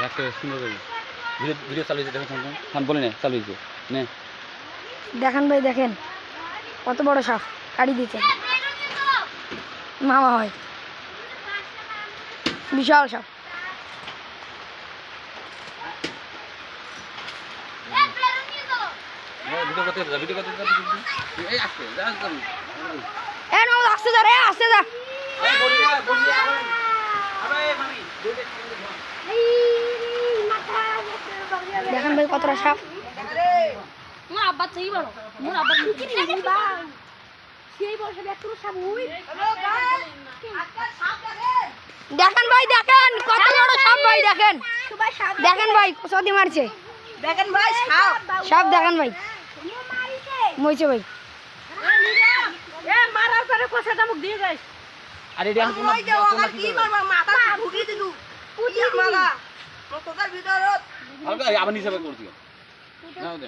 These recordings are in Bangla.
রাখতে সুন্দর করে ভিডিও চালু হয়েছে দেখেন খান বলে নে চালু হয়েছে নে দেখেন ভাই দেখেন কত বড় সাপ কাটি দিয়েছে মামা হয় বিশাল সাপ আসতে যা রে আসতে যা দেখেন ভাই কতটা সাপ দেখেন ভাই দেখেন কত বড় সাপ ভাই দেখেন দেখেন ভাই কষাদি মারছে দেখেন ভাই সাপ সাপ দেখেন ভাই মইছে ভাই মারার পরে কষাটা মুখ দিয়ে যাই আরে এটা এখন কি মারবা মাথা ঢুকিয়ে দিলু পুজি মাগা তোদের ভিতরত হালকা আবার নিচে করছি নাও দে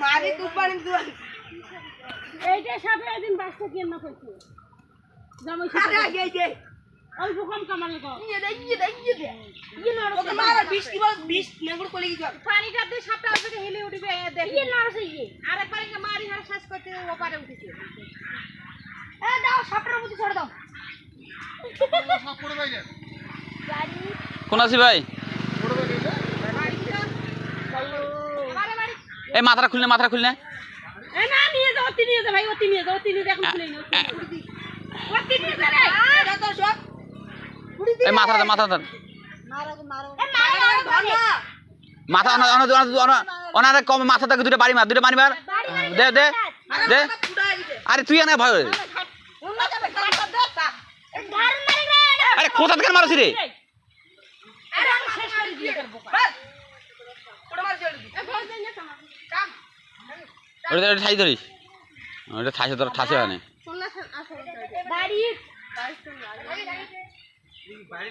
মারি তুপানি দুই এইটা সাপে একদিন বাসটা কি না কইছে জামাই আরে এই যে অল্প কম কামালে গো ইয়ে না তোকে মারা 20 কি বল 20 নেগুড় কোলে গিয়ে পানিটা দিয়ে সাপটা আসবে হেলে উঠবে দেখ ইয়ে নারছে ইয়ে আরে পানিটা মারি হার শ্বাস করতে ওপারে উঠেছে এ দাও সাপটার মধ্যে ছেড়ে দাও কোন আছি ভাই এই মাথাটা খুলনে এ না নিয়ে যাও তিনি নিয়ে যাও ভাই অতি নিয়ে যাও তিনি এখন খুলে নাও অতি নিয়ে যা রে যত সব এই মাথাটা মারো এ মারো ধর না মাথা অনারে কম মাথা থেকে দুটো বাড়ি মার দে দে দে আরে তুই না ভয় উন্না যাবে কাটা দে সাপ ধার মারি রে আরে কোথা থেকে মারছিস রে আরে আমি শেষ করে দিয়ে করব বাস কোড়া মার ছেড়ে দি এ ভয় দেন না কাম ওটা ঠাই ধরিস ওটা ঠাসে হয় না শুননা আসো বাড়ি বাড়ি